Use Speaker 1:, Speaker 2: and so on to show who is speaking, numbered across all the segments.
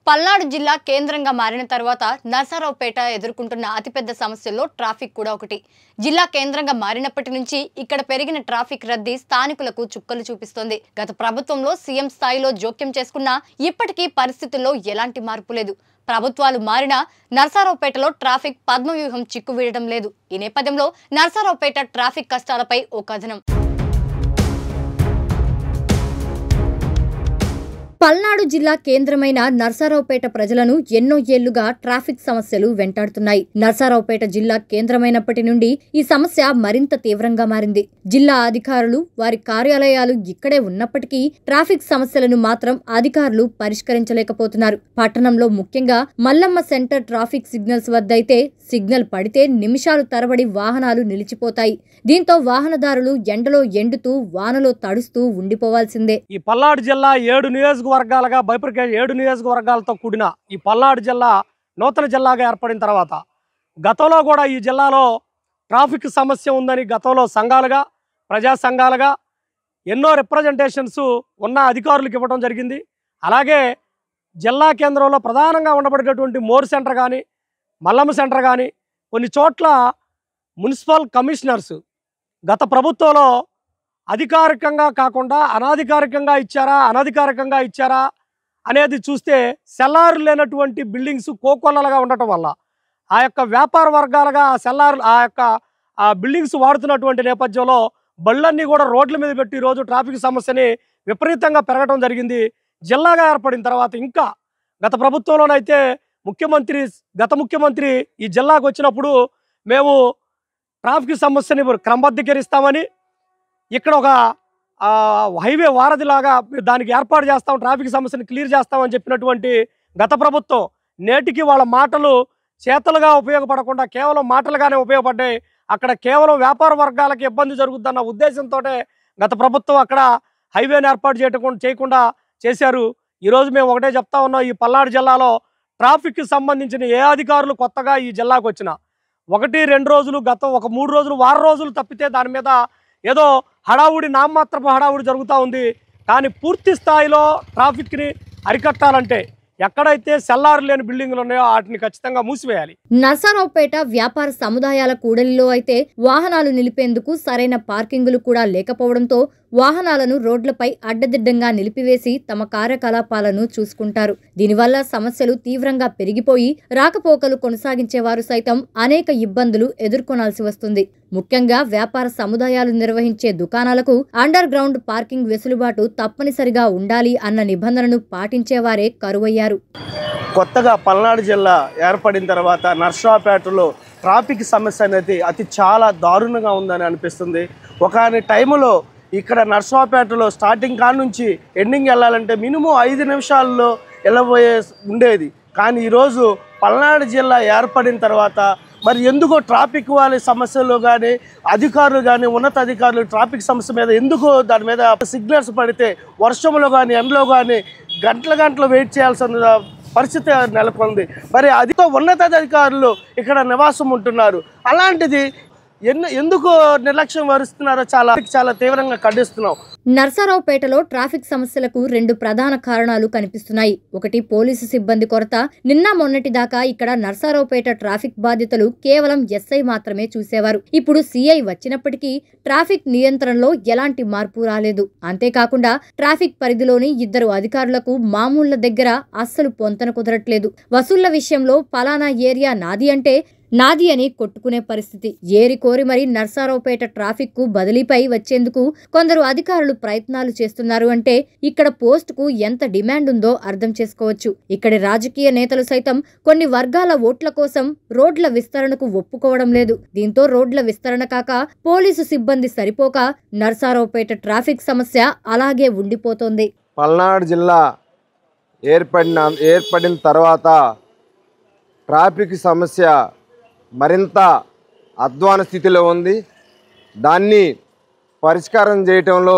Speaker 1: పల్నాడు జిల్లా కేంద్రంగా మారిన తర్వాత నర్సారావుపేట ఎదుర్కొంటున్న అతిపెద్ద సమస్యల్లో ట్రాఫిక్ కూడా ఒకటి. జిల్లా కేంద్రంగా మారినప్పటి నుంచి ఇక్కడ పెరిగిన ట్రాఫిక్ రద్దీ స్థానికులకు చుక్కలు చూపిస్తోంది. గత ప్రభుత్వంలో సీఎం స్థాయిలో జోక్యం చేసుకున్నా ఇప్పటికీ పరిస్థితుల్లో ఎలాంటి మార్పు లేదు. ప్రభుత్వాలు మారినా నర్సారావుపేటలో ట్రాఫిక్ పద్మవ్యూహం చిక్కువీయడం లేదు. ఈ నేపథ్యంలో నర్సారావుపేట ట్రాఫిక్ కష్టాలపై ఓ కథనం. పల్నాడు జిల్లా కేంద్రమైన నర్సారావుపేట ప్రజలను ఎన్నో ఏళ్లుగా ట్రాఫిక్ సమస్యలు వెంటాడుతున్నాయి. నర్సారావుపేట జిల్లా కేంద్రమైనప్పటి నుండి ఈ సమస్య మరింత తీవ్రంగా మారింది. జిల్లా అధికారులు వారి కార్యాలయాలు ఇక్కడే ఉన్నప్పటికీ ట్రాఫిక్ సమస్యలను మాత్రం అధికారులు పరిష్కరించలేకపోతున్నారు. పట్టణంలో ముఖ్యంగా మల్లమ్మ సెంటర్ ట్రాఫిక్ సిగ్నల్స్ వద్దైతే సిగ్నల్ పడితే నిమిషాలు తరబడి వాహనాలు నిలిచిపోతాయి. దీంతో వాహనదారులు ఎండలో ఎండుతూ వానలో తడుస్తూ ఉండిపోవాల్సిందే.
Speaker 2: ఈ పల్నాడు జిల్లా 7 నియోజకవర్గాలుగా బైఫర్కేషన్ 7 నియోజకవర్గాలతో కూడిన ఈ పల్నాడు జిల్లా నూతన జిల్లాగా ఏర్పడిన తర్వాత గతంలో కూడా ఈ జిల్లాలో ట్రాఫిక్ సమస్య ఉందని గతంలో సంఘాలుగా ప్రజా సంఘాలుగా ఎన్నో రిప్రజెంటేషన్స్ ఉన్న అధికారులకు ఇవ్వడం జరిగింది. అలాగే జిల్లా కేంద్రంలో ప్రధానంగా ఉండబడేటటువంటి మోర్ సెంటర్ కానీ మల్లమ్మ సెంటర్ కానీ కొన్ని చోట్ల మున్సిపల్ కమిషనర్స్ గత ప్రభుత్వంలో అధికారికంగా కాకుండా అనధికారికంగా ఇచ్చారా అనేది చూస్తే సెల్లార్ లేనటువంటి బిల్డింగ్స్ కోకొల్లలుగా ఉండటం వల్ల ఆ యొక్క వ్యాపార వర్గాలుగా ఆ బిల్డింగ్స్ వాడుతున్నటువంటి నేపథ్యంలో బళ్ళన్నీ కూడా రోడ్ల మీద పెట్టి ఈరోజు ట్రాఫిక్ సమస్యని విపరీతంగా పెరగడం జరిగింది. జిల్లాగా ఏర్పడిన తర్వాత ఇంకా గత ప్రభుత్వంలోనైతే గత ముఖ్యమంత్రి ఈ జిల్లాకు వచ్చినప్పుడు మేము ట్రాఫిక్ సమస్యని క్రమబద్ధీకరిస్తామని ఇక్కడ ఒక హైవే వారధిలాగా దానికి ఏర్పాటు చేస్తాం, ట్రాఫిక్ సమస్యను క్లియర్ చేస్తామని చెప్పినటువంటి గత ప్రభుత్వం నేటికి వాళ్ళ మాటలు చేతలుగా ఉపయోగపడకుండా కేవలం మాటలుగానే ఉపయోగపడ్డాయి. అక్కడ కేవలం వ్యాపార వర్గాలకు ఇబ్బంది జరుగుద్దన్న ఉద్దేశంతో గత ప్రభుత్వం అక్కడ హైవేని ఏర్పాటు చేయకుండా చేశారు. ఈరోజు మేము ఒకటే చెప్తా ఉన్నాం, ఈ పల్నాడు జిల్లాలో ట్రాఫిక్కి సంబంధించిన ఏ అధికారులు కొత్తగా ఈ జిల్లాకు వచ్చినా 1-2 రోజులు గతం ఒక 3 రోజులు వారం రోజులు తప్పితే దాని మీద ఏదో నామమాత్రపు హడావుడి జరుగుతూ ఉంది. కానీ పూర్తి స్థాయిలో ట్రాఫిక్ని అరికట్టాలంటే ఎక్కడైతే సెల్లార్ లేని బిల్డింగ్లు ఉన్నాయో వాటిని ఖచ్చితంగా మూసివేయాలి.
Speaker 1: నర్సారావుపేట వ్యాపార సముదాయాల కూడలిలో అయితే వాహనాలు నిలిపేందుకు సరైన పార్కింగులు కూడా లేకపోవడంతో వాహనాలను రోడ్లపై అడ్డదిడ్డంగా నిలిపివేసి తమ కార్యకలాపాలను చూసుకుంటారు. దీనివల్ల సమస్యలు తీవ్రంగా పెరిగిపోయి రాకపోకలు కొనసాగించేవారు సైతం అనేక ఇబ్బందులు ఎదుర్కొనాల్సి వస్తుంది. ముఖ్యంగా వ్యాపార సముదాయాలు నిర్వహించే దుకాణాలకు అండర్ గ్రౌండ్ పార్కింగ్ వెసులుబాటు తప్పనిసరిగా ఉండాలి అన్న నిబంధనను పాటించేవారే కరువయ్యారు.
Speaker 3: కొత్తగా పల్నాడు జిల్లా ఏర్పడిన తర్వాత నర్సారావుపేటలో ట్రాఫిక్ సమస్య అనేది చాలా దారుణంగా ఉందని అనిపిస్తుంది. ఒక టైంలో ఇక్కడ నర్సారావుపేటలో స్టార్టింగ్ కాడ నుంచి ఎండింగ్ వెళ్ళాలంటే మినిమం 5 నిమిషాల్లో వెళ్ళబోయే ఉండేది. కానీ ఈరోజు పల్నాడు జిల్లా ఏర్పడిన తర్వాత మరి ఎందుకో ట్రాఫిక్ వాళ్ళ సమస్యలు కానీ అధికారులు కానీ ఉన్నతాధికారులు ట్రాఫిక్ సమస్య మీద ఎందుకో దాని మీద సిగ్నల్స్ పడితే వర్షంలో కానీ ఎండలో కానీ గంటలు వెయిట్ చేయాల్సిన పరిస్థితి నెలకొంది. మరి అధిక ఉన్నతాధికారులు ఇక్కడ నివాసం ఉంటున్నారు. అలాంటిది ఎందుకు నిర్లక్ష్యం వహిస్తున్నారో చాలా తీవ్రంగా ఖండిస్తున్నాం.
Speaker 1: నర్సారావుపేటలో ట్రాఫిక్ సమస్యలకు 2 ప్రధాన కారణాలు కనిపిస్తున్నాయి. ఒకటి పోలీసు సిబ్బంది కొరత. నిన్న మొన్నటి దాకా ఇక్కడ నర్సారావుపేట ట్రాఫిక్ బాధ్యతలు కేవలం ఎస్ఐ మాత్రమే చూసేవారు. ఇప్పుడు సిఐ వచ్చినప్పటికీ ట్రాఫిక్ నియంత్రణలో ఎలాంటి మార్పు రాలేదు. అంతేకాకుండా ట్రాఫిక్ పరిధిలోని 2 అధికారులకు మామూళ్ల దగ్గర అస్సలు పొంతన కుదరట్లేదు. వసూళ్ల విషయంలో పలానా ఏరియా నాది అని కొట్టుకునే పరిస్థితి. ఏరి కోరి మరి నర్సారావుపేట ట్రాఫిక్ కు బదిలీపై వచ్చేందుకు కొందరు అధికారులు ప్రయత్నాలు చేస్తున్నారు అంటే ఇక్కడ పోస్టుకు ఎంత డిమాండ్ ఉందో అర్థం చేసుకోవచ్చు. ఇక్కడి రాజకీయ నేతలు సైతం కొన్ని వర్గాల ఓట్ల కోసం రోడ్ల విస్తరణకు ఒప్పుకోవడం లేదు. దీంతో రోడ్ల విస్తరణ కాక పోలీసు సిబ్బంది సరిపోక నర్సారావుపేట ట్రాఫిక్ సమస్య అలాగే ఉండిపోతోంది.
Speaker 4: పల్నాడు జిల్లా ఏర్పడిన తర్వాత ట్రాఫిక్ సమస్య మరింత అధ్వాన స్థితిలో ఉంది. దాన్ని పరిష్కారం చేయటంలో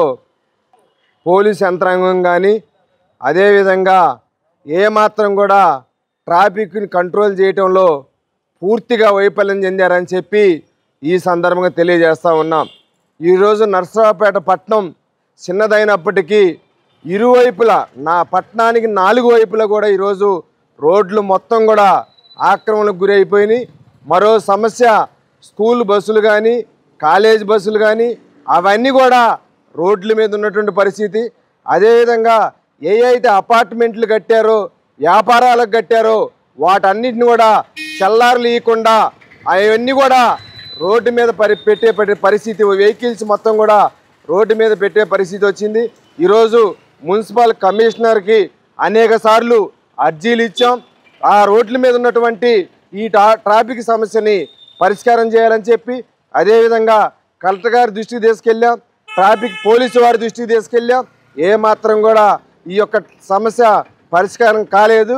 Speaker 4: పోలీస్ యంత్రాంగం కానీ అదేవిధంగా ఏమాత్రం కూడా ట్రాఫిక్ని కంట్రోల్ చేయటంలో పూర్తిగా వైఫల్యం చెందారని చెప్పి ఈ సందర్భంగా తెలియజేస్తూ ఉన్నాం. ఈరోజు నర్సారావుపేట పట్టణం చిన్నదైనప్పటికీ ఇరువైపులా నా పట్టణానికి 4 వైపులా కూడా ఈరోజు రోడ్లు మొత్తం కూడా ఆక్రమణకు గురైపోయినాయి. మరో సమస్య స్కూల్ బస్సులు కానీ కాలేజ్ బస్సులు కానీ అవన్నీ కూడా రోడ్ల మీద ఉన్నటువంటి పరిస్థితి. అదేవిధంగా ఏ అయితే అపార్ట్మెంట్లు కట్టారో వ్యాపారాలకు కట్టారో వాటన్నిటిని కూడా చెల్లారులు ఇవ్వకుండా అవన్నీ కూడా రోడ్డు మీద పెట్టే పరిస్థితి, వెహికల్స్ మొత్తం కూడా రోడ్డు మీద పెట్టే పరిస్థితి వచ్చింది. ఈరోజు మున్సిపల్ కమిషనర్కి అనేక సార్లు అర్జీలు ఇచ్చాం. ఆ రోడ్ల మీద ఉన్నటువంటి ఈ ట్రాఫిక్ సమస్యని పరిష్కారం చేయాలని చెప్పి, అదేవిధంగా కలెక్టర్ గారి దృష్టికి తీసుకెళ్ళాం, ట్రాఫిక్ పోలీసు వారి దృష్టికి తీసుకెళ్ళాం. ఏమాత్రం కూడా ఈ యొక్క సమస్య పరిష్కారం కాలేదు.